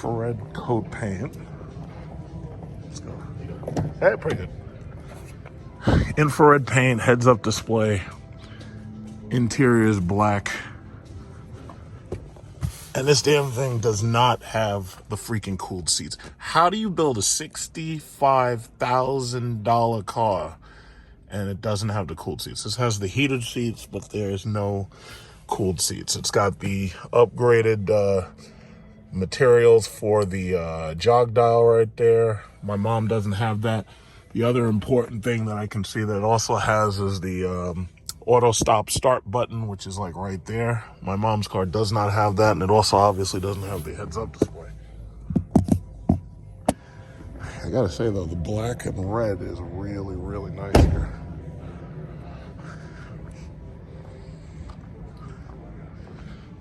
infrared coat paint. Let's go. Hey, pretty good. Infrared paint, heads-up display. Interior is black. And this damn thing does not have the freaking cooled seats. How do you build a $65,000 car and it doesn't have the cooled seats? This has the heated seats, but there's no cooled seats. It's got the upgraded materials for the jog dial right there. My mom doesn't have that. The other important thing that I can see that it also has is the auto stop start button, which is like right there. My mom's car does not have that, and it also obviously doesn't have the heads up display. I gotta say though, the black and red is really, really nice here.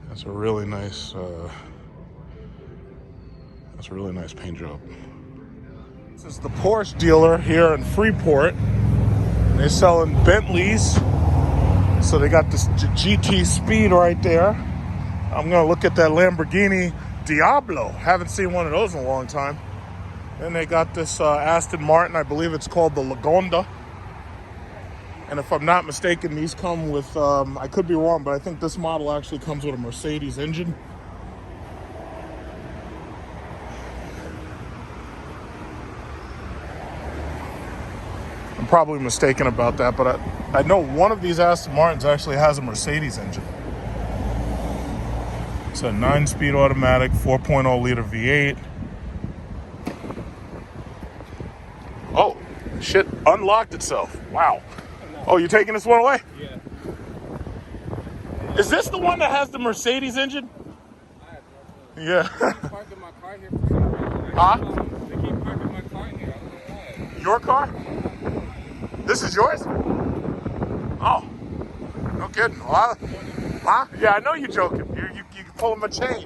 That's a really nice paint job. This is the Porsche dealer here in Freeport. They're selling Bentleys. So they got this GT Speed right there. I'm gonna look at that Lamborghini Diablo. Haven't seen one of those in a long time. Then they got this Aston Martin, I believe it's called the Lagonda. And if I'm not mistaken, these come with, I could be wrong, but I think this model actually comes with a Mercedes engine. I'm probably mistaken about that, but I know one of these Aston Martins actually has a Mercedes engine. It's a 9-speed automatic, 4.0 liter V8. Oh, shit, unlocked itself. Wow. Oh, you're taking this one away? Yeah. Is this the one that has the Mercedes engine? I have no clue. Yeah. They keep parking my car here for some reason. Huh? They keep parking my car here. I don't know why. Your car? This is yours? Oh, no kidding. Well, huh? Yeah, I know you're joking. You pulling my chain.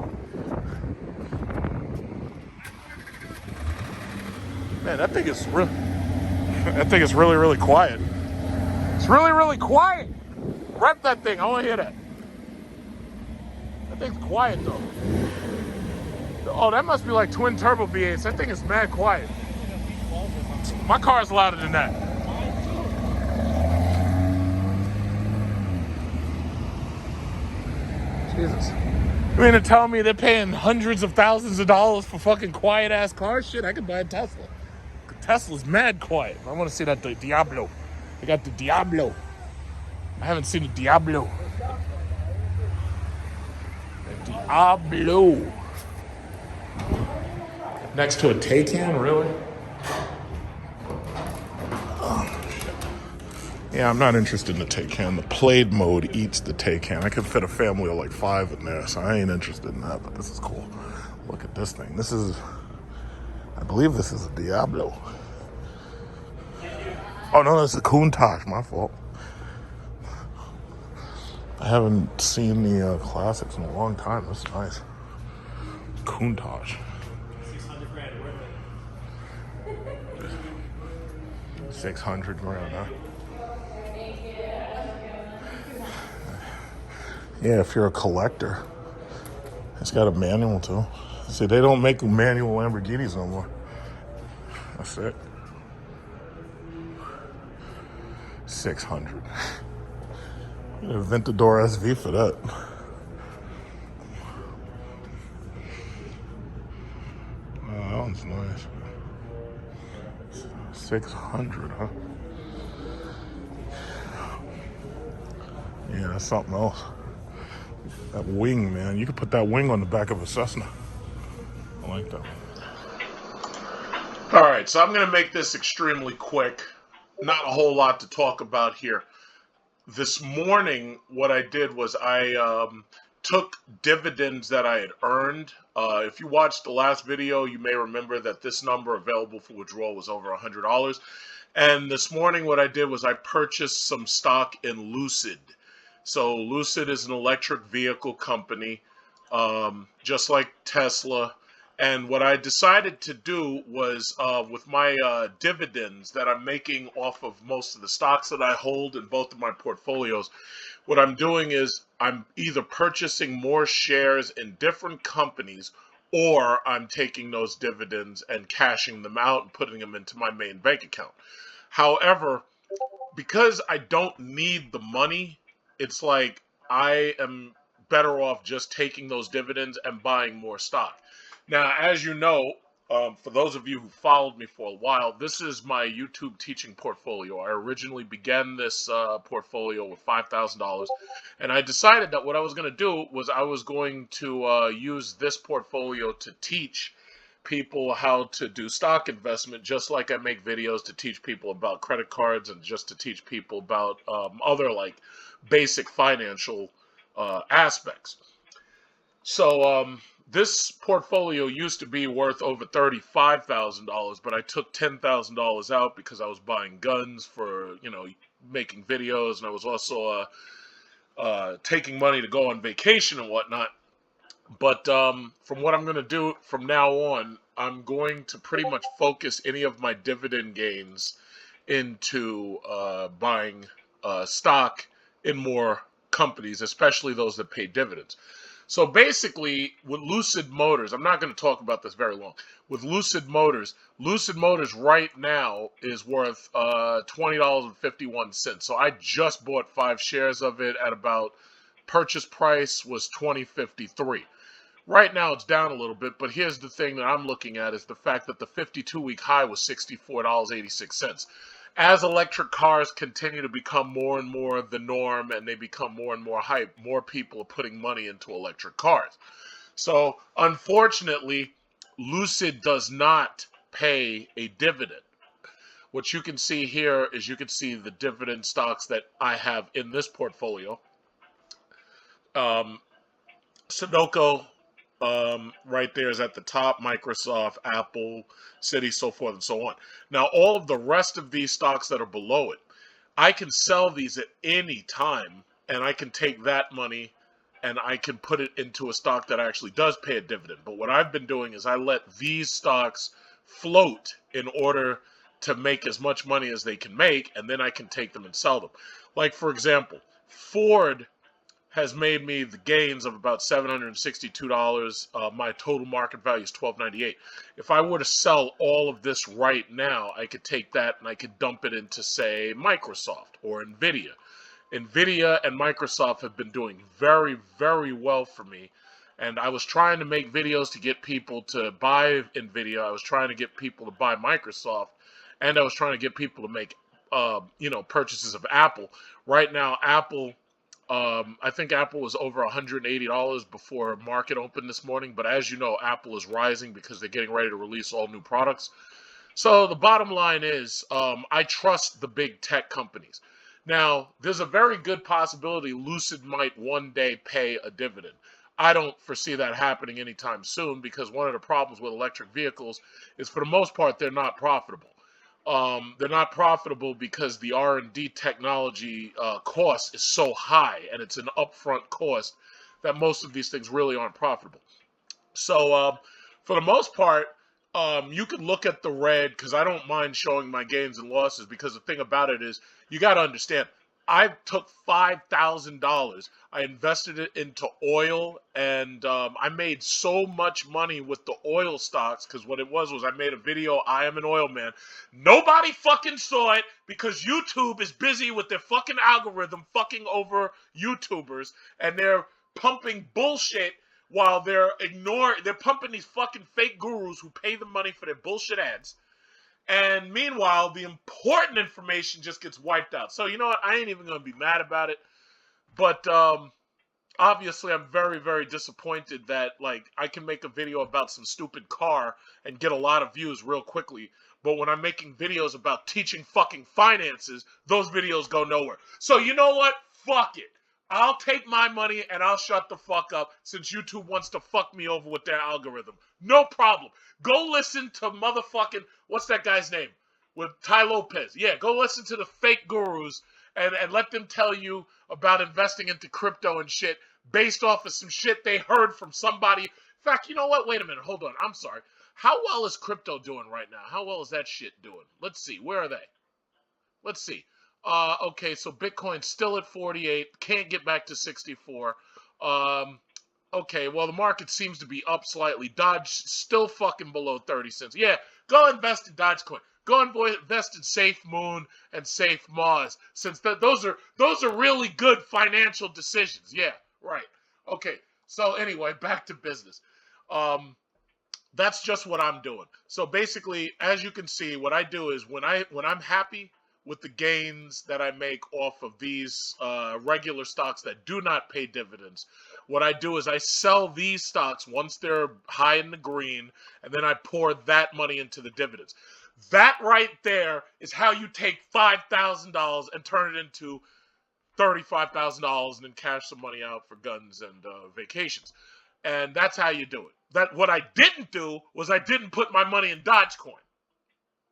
Man, that thing is really, really quiet. It's really, really quiet. Rep that thing. I want to hear that. That thing's quiet though. Oh, that must be like twin turbo V8s. That thing is mad quiet. My car is louder than that. Jesus. You mean to tell me they're paying hundreds of thousands of dollars for fucking quiet ass cars? Shit, I could buy a Tesla. Tesla's mad quiet. I want to see that Diablo. They got the Diablo. I haven't seen the Diablo. The Diablo. Next to a Taycan, really? Yeah, I'm not interested in the Taycan. The played mode eats the Taycan. I could fit a family of like 5 in there, so I ain't interested in that, but this is cool. Look at this thing. This is, I believe this is a Diablo. Oh no, that's a Countach, my fault. I haven't seen the classics in a long time. That's nice. Countach. 600 grand worth it. 600 grand, huh? Yeah, if you're a collector. It's got a manual too. See, they don't make manual Lamborghinis no more. That's it. 600. You need a Ventador SV for that. Oh, that one's nice. 600, huh? Yeah, that's something else. That wing, man. You could put that wing on the back of a Cessna. I like that. All right, so I'm going to make this extremely quick. Not a whole lot to talk about here. This morning, what I did was I took dividends that I had earned. If you watched the last video, you may remember that this number available for withdrawal was over $100. And this morning, what I did was I purchased some stock in Lucid. So Lucid is an electric vehicle company, just like Tesla. And what I decided to do was with my dividends that I'm making off of most of the stocks that I hold in both of my portfolios, what I'm doing is I'm either purchasing more shares in different companies, or I'm taking those dividends and cashing them out and putting them into my main bank account. However, because I don't need the money, it's like I am better off just taking those dividends and buying more stock. Now, as you know, for those of you who followed me for a while, this is my YouTube teaching portfolio. I originally began this portfolio with $5,000, and I decided that what I was going to do was I was going to use this portfolio to teach people how to do stock investment, just like I make videos to teach people about credit cards and just to teach people about other like basic financial aspects. So this portfolio used to be worth over $35,000, but I took $10,000 out because I was buying guns for, making videos, and I was also taking money to go on vacation and whatnot. But from what I'm going to do from now on, I'm going to pretty much focus any of my dividend gains into buying stock in more companies, especially those that pay dividends. So basically, with Lucid Motors, I'm not going to talk about this very long. With Lucid Motors right now is worth $20.51. So I just bought 5 shares of it at about purchase price was $20.53. Right now it's down a little bit, but here's the thing that I'm looking at is the fact that the 52-week high was $64.86. As electric cars continue to become more and more the norm and they become more and more hype, more people are putting money into electric cars. So unfortunately, Lucid does not pay a dividend. What you can see here is you can see the dividend stocks that I have in this portfolio. Sunoco, right there is at the top, Microsoft, Apple, Citi, so forth and so on. Now, all of the rest of these stocks that are below it, I can sell these at any time, and I can take that money and I can put it into a stock that actually does pay a dividend. But what I've been doing is I let these stocks float in order to make as much money as they can make, and then I can take them and sell them. Like, for example, Ford has made me the gains of about $762. My total market value is $12.98. If I were to sell all of this right now, I could take that and I could dump it into, say, Microsoft or Nvidia. Nvidia and Microsoft have been doing very, very well for me. And I was trying to make videos to get people to buy Nvidia. I was trying to get people to buy Microsoft. And I was trying to get people to make, purchases of Apple. Right now, Apple... I think Apple was over $180 before market opened this morning, but as you know, Apple is rising because they're getting ready to release all new products. So the bottom line is, I trust the big tech companies. Now, there's a very good possibility Lucid might one day pay a dividend. I don't foresee that happening anytime soon because one of the problems with electric vehicles is, for the most part, they're not profitable. They're not profitable because the R&D technology cost is so high, and it's an upfront cost that most of these things really aren't profitable. So for the most part, you can look at the red because I don't mind showing my gains and losses, because the thing about it is you got to understand, I took $5,000. I invested it into oil, and I made so much money with the oil stocks because what it was I made a video, I am an oil man. Nobody fucking saw it because YouTube is busy with their fucking algorithm fucking over YouTubers, and they're pumping bullshit while they're pumping these fucking fake gurus who pay them money for their bullshit ads. And meanwhile, the important information just gets wiped out. So, you know what? I ain't even going to be mad about it. But obviously, I'm very, very disappointed that, like, I can make a video about some stupid car and get a lot of views real quickly. But when I'm making videos about teaching fucking finances, those videos go nowhere. So, you know what? Fuck it. I'll take my money and I'll shut the fuck up since YouTube wants to fuck me over with their algorithm. No problem. Go listen to motherfucking, what's that guy's name? With Ty Lopez. Yeah, go listen to the fake gurus and let them tell you about investing into crypto and shit based off of some shit they heard from somebody. In fact, you know what? Wait a minute. Hold on. I'm sorry. How well is crypto doing right now? How well is that shit doing? Let's see. Where are they? Let's see. Okay, so Bitcoin's still at 48. Can't get back to 64. Okay, well, the market seems to be up slightly. Dodge still fucking below 30 cents. Yeah, go invest in Dogecoin. Go and invest in Safe Moon and Safe Mars, since those are really good financial decisions. Yeah, right. Okay. So anyway, back to business. Um, that's just what I'm doing. So basically, as you can see, what I do is when I'm happy with the gains that I make off of these regular stocks that do not pay dividends, what I do is I sell these stocks once they're high in the green, and then I pour that money into the dividends. That right there is how you take $5,000 and turn it into $35,000 and then cash some money out for guns and vacations. And that's how you do it. That what I didn't do was I didn't put my money in Dogecoin.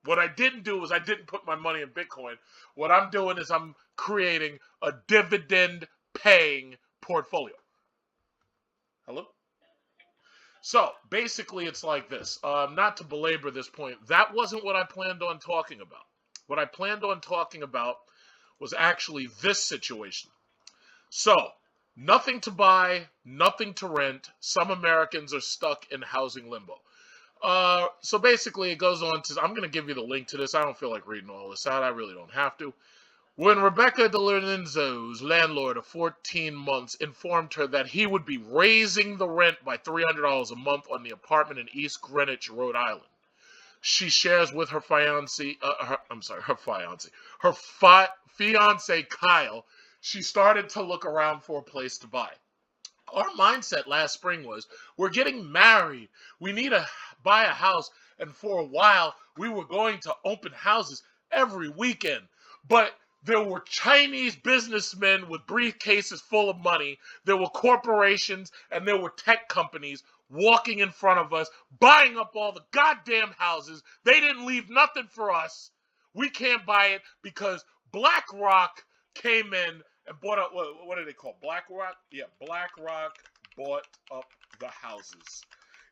What I didn't do was I didn't put my money in Bitcoin. What I'm doing is I'm creating a dividend paying portfolio. Hello? So basically it's like this. Not to belabor this point, that wasn't what I planned on talking about. What I planned on talking about was actually this situation. So, nothing to buy, nothing to rent. Some Americans are stuck in housing limbo. So basically it goes on to, I'm going to give you the link to this. I don't feel like reading all this out. I really don't have to. When Rebecca DeLorenzo's landlord of 14 months informed her that he would be raising the rent by $300 a month on the apartment in East Greenwich, Rhode Island, she shares with her fiance, fiance Kyle, she started to look around for a place to buy. Our mindset last spring was, we're getting married, we need to buy a house, and for a while, we were going to open houses every weekend. But there were Chinese businessmen with briefcases full of money, there were corporations, and there were tech companies walking in front of us, buying up all the goddamn houses. They didn't leave nothing for us. We can't buy it because BlackRock came in and bought up, what do they call BlackRock? Yeah, BlackRock bought up the houses.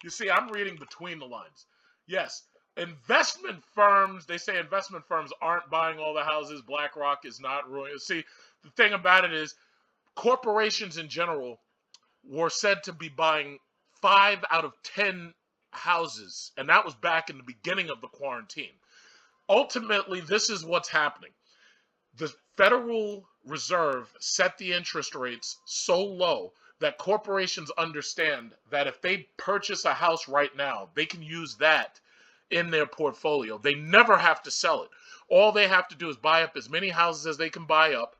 You see, I'm reading between the lines. Yes, investment firms, they say investment firms aren't buying all the houses. BlackRock is not ruining. See, the thing about it is corporations in general were said to be buying 5 out of 10 houses, and that was back in the beginning of the quarantine. Ultimately, this is what's happening. The Federal Reserve set the interest rates so low that corporations understand that if they purchase a house right now, they can use that in their portfolio. They never have to sell it. All they have to do is buy up as many houses as they can buy up,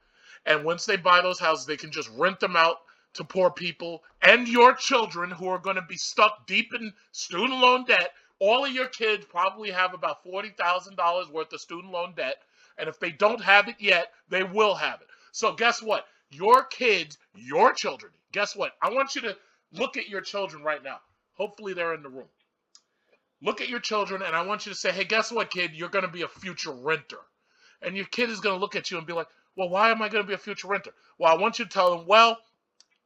and once they buy those houses, they can just rent them out to poor people and your children who are going to be stuck deep in student loan debt. All of your kids probably have about $40,000 worth of student loan debt, and if they don't have it yet, they will have it. So guess what? Your kids, your children, guess what? I want you to look at your children right now. Hopefully they're in the room. Look at your children, and I want you to say, hey, guess what, kid? You're going to be a future renter. And your kid is going to look at you and be like, well, why am I going to be a future renter? Well, I want you to tell them, well,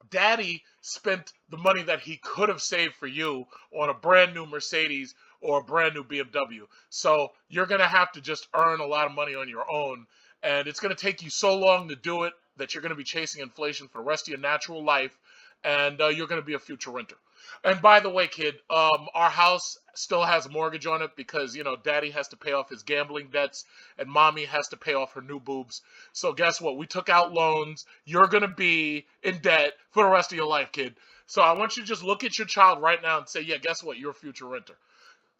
Daddy spent the money that he could have saved for you on a brand new Mercedes or a brand new BMW. So you're going to have to just earn a lot of money on your own. And it's going to take you so long to do it that you're going to be chasing inflation for the rest of your natural life. And you're going to be a future renter. And by the way, kid, our house still has a mortgage on it because, Daddy has to pay off his gambling debts and Mommy has to pay off her new boobs. So guess what? We took out loans. You're going to be in debt for the rest of your life, kid. So I want you to just look at your child right now and say, yeah, guess what? You're a future renter.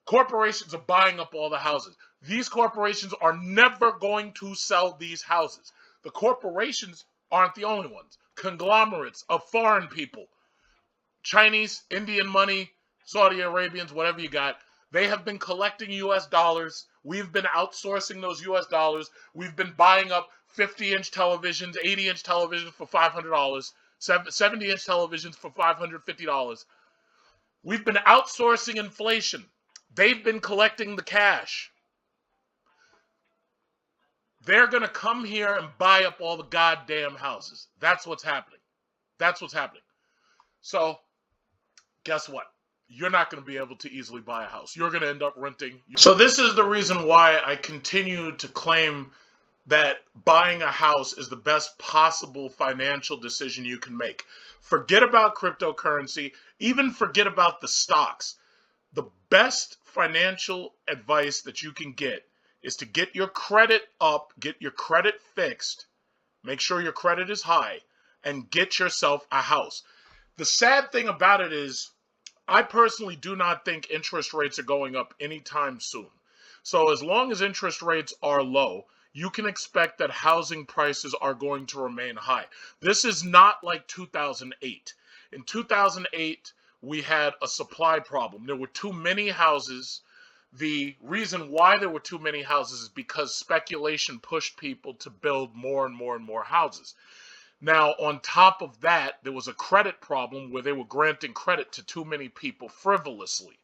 Corporations are buying up all the houses. These corporations are never going to sell these houses. The corporations aren't the only ones. Conglomerates of foreign people, Chinese, Indian money, Saudi Arabians, whatever you got, they have been collecting US dollars. We've been outsourcing those US dollars. We've been buying up 50-inch televisions, 80-inch televisions for $500, 70-inch televisions for $550. We've been outsourcing inflation. They've been collecting the cash. They're going to come here and buy up all the goddamn houses. That's what's happening. That's what's happening. So, guess what? You're not going to be able to easily buy a house. You're going to end up renting. So this is the reason why I continue to claim that buying a house is the best possible financial decision you can make. Forget about cryptocurrency, even forget about the stocks. The best financial advice that you can get is to get your credit up, get your credit fixed, make sure your credit is high, and get yourself a house. The sad thing about it is, I personally do not think interest rates are going up anytime soon. So as long as interest rates are low, you can expect that housing prices are going to remain high. This is not like 2008. In 2008, we had a supply problem. There were too many houses. The reason why there were too many houses is because speculation pushed people to build more and more and more houses. Now, on top of that, there was a credit problem where they were granting credit to too many people frivolously.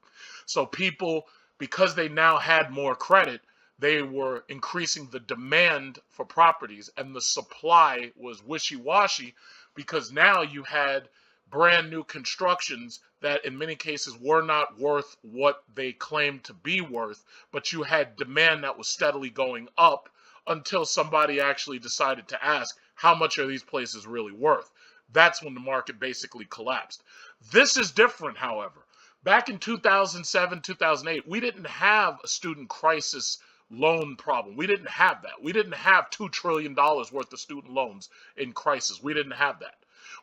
So people, because they now had more credit, they were increasing the demand for properties, and the supply was wishy-washy because now you had brand new constructions that in many cases were not worth what they claimed to be worth, but you had demand that was steadily going up until somebody actually decided to ask, how much are these places really worth? That's when the market basically collapsed. This is different, however. Back in 2007, 2008, we didn't have a student crisis loan problem. We didn't have that. We didn't have $2 trillion worth of student loans in crisis. We didn't have that.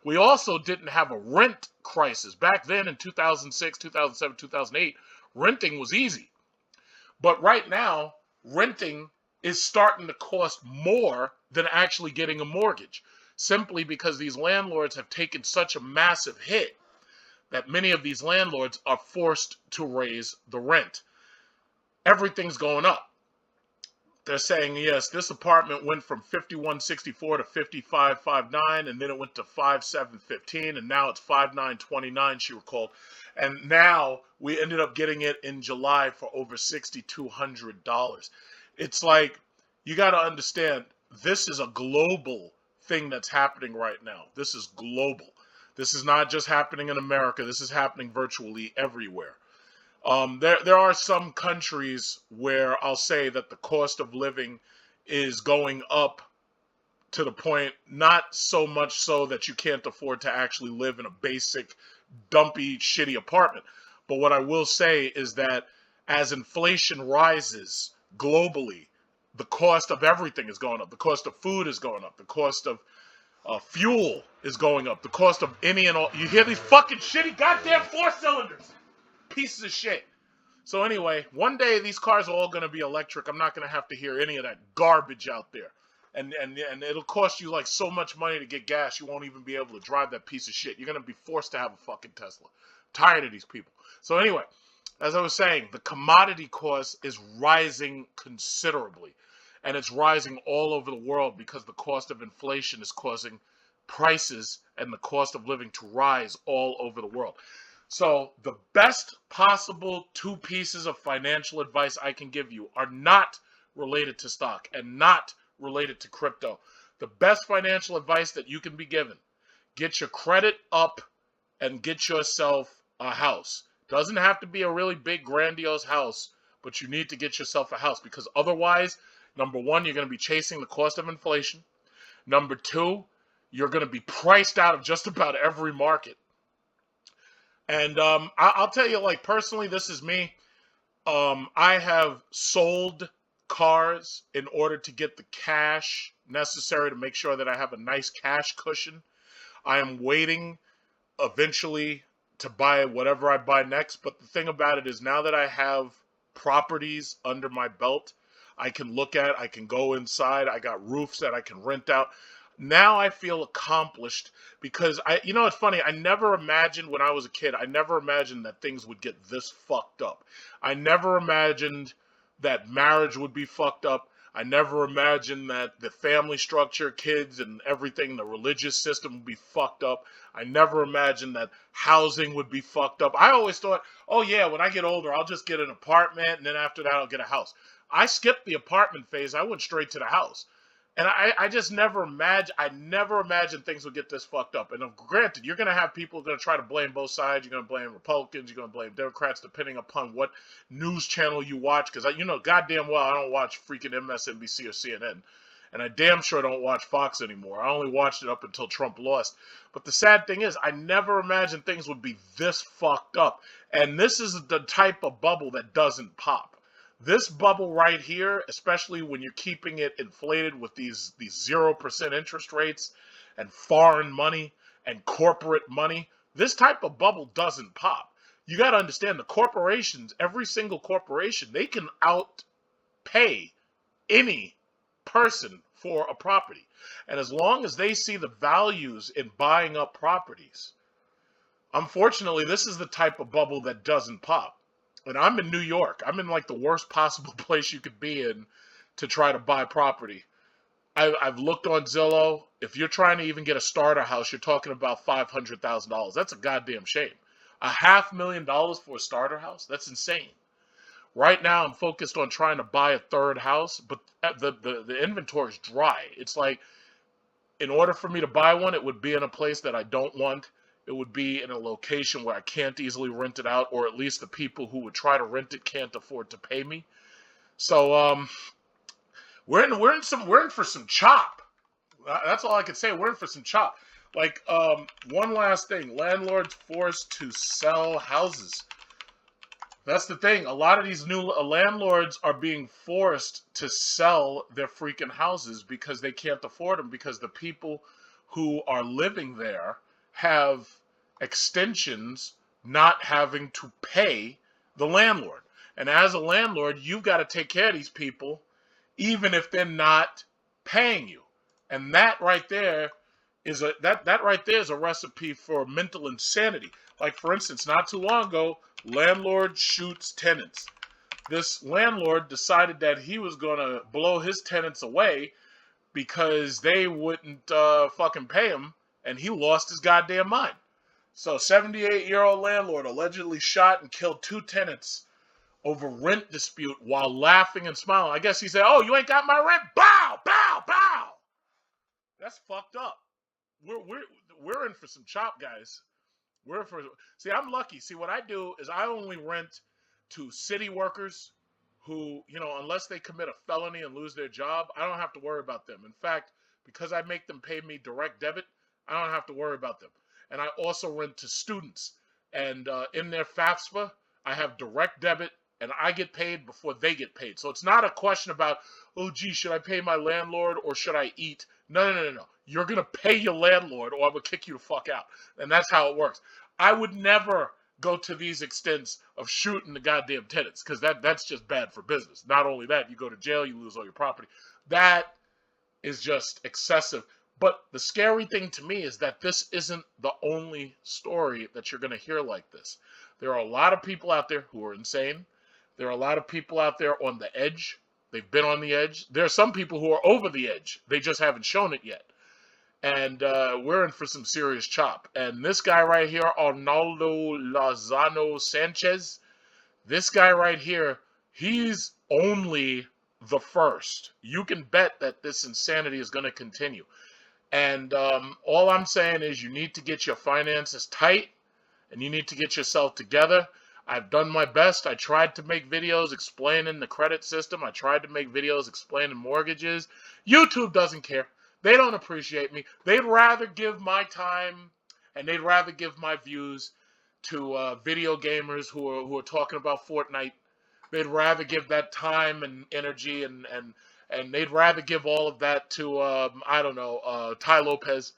We also didn't have a rent crisis. Back then in 2006, 2007, 2008, renting was easy. But right now, renting is starting to cost more than actually getting a mortgage, simply because these landlords have taken such a massive hit that many of these landlords are forced to raise the rent. Everything's going up. They're saying, yes, this apartment went from 5164 to 5559, and then it went to 5715, and now it's 5929, she recalled. And now we ended up getting it in July for over $6,200. It's like, you got to understand, this is a global thing that's happening right now. This is global. This is not just happening in America. This is happening virtually everywhere. There are some countries where I'll say that the cost of living is going up to the point, not so much so that you can't afford to actually live in a basic, dumpy, shitty apartment. But what I will say is that as inflation rises globally, the cost of everything is going up. The cost of food is going up. The cost of fuel is going up. The cost of any and all. You hear these fucking shitty goddamn four cylinders? Pieces of shit. So anyway, one day these cars are all going to be electric. I'm not going to have to hear any of that garbage out there. And it'll cost you like so much money to get gas, you won't even be able to drive that piece of shit. You're going to be forced to have a fucking Tesla. Tired of these people. So anyway, as I was saying, the commodity cost is rising considerably. And it's rising all over the world because the cost of inflation is causing prices and the cost of living to rise all over the world. So the best possible two pieces of financial advice I can give you are not related to stock and not related to crypto. The best financial advice that you can be given: get your credit up and get yourself a house. Doesn't have to be a really big, grandiose house, but you need to get yourself a house, because otherwise, number one, you're going to be chasing the cost of inflation. Number two, you're going to be priced out of just about every market. And I'll tell you, like, personally, this is me. I have sold cars in order to get the cash necessary to make sure that I have a nice cash cushion. I am waiting eventually to buy whatever I buy next. But the thing about it is, now that I have properties under my belt, I can look at, I can go inside, I got roofs that I can rent out. Now I feel accomplished, because it's funny, I never imagined when I was a kid, I never imagined that things would get this fucked up. I never imagined that marriage would be fucked up. I never imagined that the family structure, kids and everything, the religious system would be fucked up. I never imagined that housing would be fucked up. I always thought, oh yeah, when I get older, I'll just get an apartment, and then after that, I'll get a house. I skipped the apartment phase. I went straight to the house. And I just never imagined things would get this fucked up. And granted, you're going to have people going to try to blame both sides. You're going to blame Republicans. You're going to blame Democrats, depending upon what news channel you watch. Because, goddamn well, I don't watch freaking MSNBC or CNN. And I damn sure don't watch Fox anymore. I only watched it up until Trump lost. But the sad thing is, I never imagined things would be this fucked up. And this is the type of bubble that doesn't pop. This bubble right here, especially when you're keeping it inflated with these 0% interest rates and foreign money and corporate money, this type of bubble doesn't pop. You got to understand the corporations, every single corporation, they can outpay any person for a property. And as long as they see the values in buying up properties, unfortunately, this is the type of bubble that doesn't pop. And I'm in New York. I'm in like the worst possible place you could be in to try to buy property. I've looked on Zillow. If you're trying to even get a starter house, you're talking about $500,000. That's a goddamn shame. $500,000 for a starter house? That's insane. Right now, I'm focused on trying to buy a third house, but the inventory is dry. It's like, in order for me to buy one, it would be in a place that I don't want. It would be in a location where I can't easily rent it out, or at least the people who would try to rent it can't afford to pay me. So we're in for some chop. That's all I can say. We're in for some chop. Like one last thing, landlords forced to sell houses. That's the thing. A lot of these new landlords are being forced to sell their freaking houses because they can't afford them, because the people who are living there have extensions not having to pay the landlord. And as a landlord, you've got to take care of these people even if they're not paying you. And that right there is a recipe for mental insanity. Like, for instance, not too long ago, landlord shoots tenants. This landlord decided that he was going to blow his tenants away because they wouldn't fucking pay him, and he lost his goddamn mind. So 78-year-old landlord allegedly shot and killed 2 tenants over rent dispute while laughing and smiling. I guess he said, "Oh, you ain't got my rent? Bow, bow, bow." That's fucked up. We're in for some chop, guys. See, I'm lucky. See, what I do is I only rent to city workers who, unless they commit a felony and lose their job, I don't have to worry about them. In fact, because I make them pay me direct debit, I don't have to worry about them. And I also rent to students. And in their FAFSA, I have direct debit, and I get paid before they get paid. So it's not a question about, oh, gee, should I pay my landlord or should I eat? No. You're going to pay your landlord or I'm going to kick you the fuck out. And that's how it works. I would never go to these extents of shooting the goddamn tenants, because that's just bad for business. Not only that, you go to jail, you lose all your property. That is just excessive. But the scary thing to me is that this isn't the only story that you're going to hear like this. There are a lot of people out there who are insane. There are a lot of people out there on the edge. They've been on the edge. There are some people who are over the edge. They just haven't shown it yet. And we're in for some serious chop. And this guy right here, Arnaldo Lozano Sanchez, this guy right here, he's only the first. You can bet that this insanity is going to continue. And all I'm saying is you need to get your finances tight and you need to get yourself together. I've done my best. I tried to make videos explaining the credit system. I tried to make videos explaining mortgages. YouTube doesn't care. They don't appreciate me. They'd rather give my time and they'd rather give my views to video gamers who are talking about Fortnite. They'd rather give that time and energy and they'd rather give all of that to, Ty Lopez.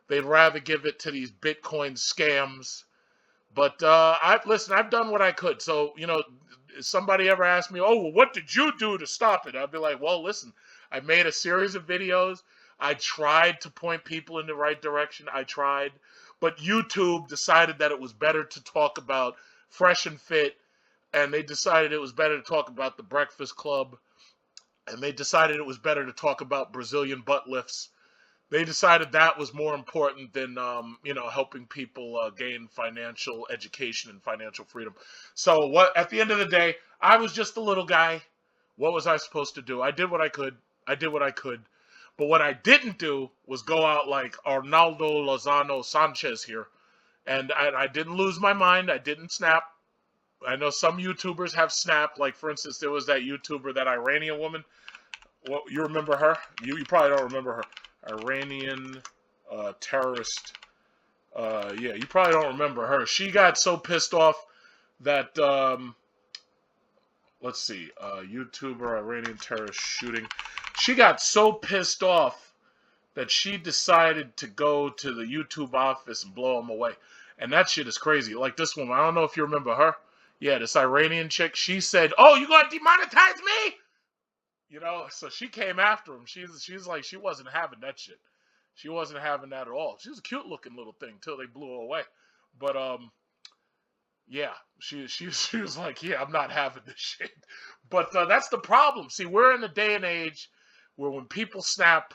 They'd rather give it to these Bitcoin scams. But I've done what I could. So, somebody ever asked me, oh, well, what did you do to stop it? I'd be like, well, listen, I made a series of videos. I tried to point people in the right direction. I tried. But YouTube decided that it was better to talk about Fresh and Fit. And they decided it was better to talk about the Breakfast Club. And they decided it was better to talk about Brazilian butt lifts. They decided that was more important than, helping people gain financial education and financial freedom. So at the end of the day, I was just a little guy. What was I supposed to do? I did what I could. But what I didn't do was go out like Arnaldo Lozano Sanchez here. And I didn't lose my mind. I didn't snap. I know some YouTubers have snapped. Like, for instance, there was that YouTuber, that Iranian woman. Well, you remember her? You probably don't remember her. Iranian terrorist. Yeah, you probably don't remember her. She got so pissed off that let's see, YouTuber Iranian terrorist shooting. She got so pissed off that she decided to go to the YouTube office and blow them away. And that shit is crazy. Like this woman, I don't know if you remember her. Yeah, this Iranian chick. She said, "Oh, you gonna demonetize me?" You know, so she came after him. She's like, she wasn't having that shit. She wasn't having that at all. She was a cute looking little thing till they blew her away. But yeah, she was like, yeah, I'm not having this shit. But that's the problem. See, we're in a day and age where when people snap,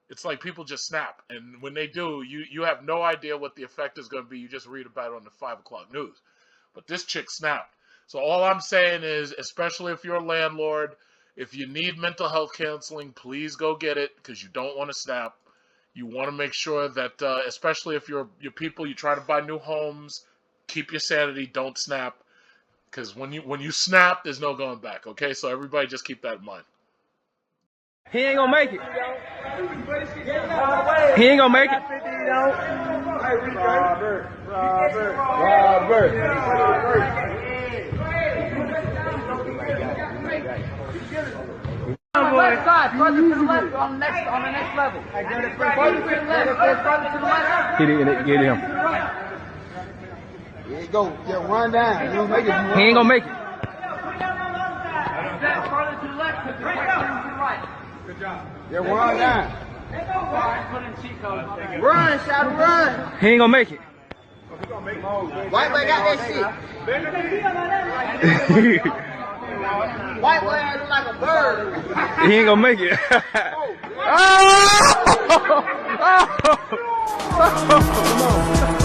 it's like people just snap, and when they do, you have no idea what the effect is going to be. You just read about it on the 5 o'clock news. But this chick snapped. So all I'm saying is, especially if you're a landlord, if you need mental health counseling, please go get it, because you don't want to snap. You want to make sure that, especially if you're people, you try to buy new homes, keep your sanity, don't snap, because when you snap, there's no going back. Okay, so everybody just keep that in mind. He ain't gonna make it. He ain't gonna make it. Robert. Left side, further to the left, on the next level. Further to the left, further to the left. Get him. There you go. Yeah, run down. You make it. He ain't gonna make it. Further to the left, to the right. Good job. Yeah, run down. Run, shout run. He ain't gonna make it. White boy got that shit. White boy look like a bird. He ain't gonna make it. Oh!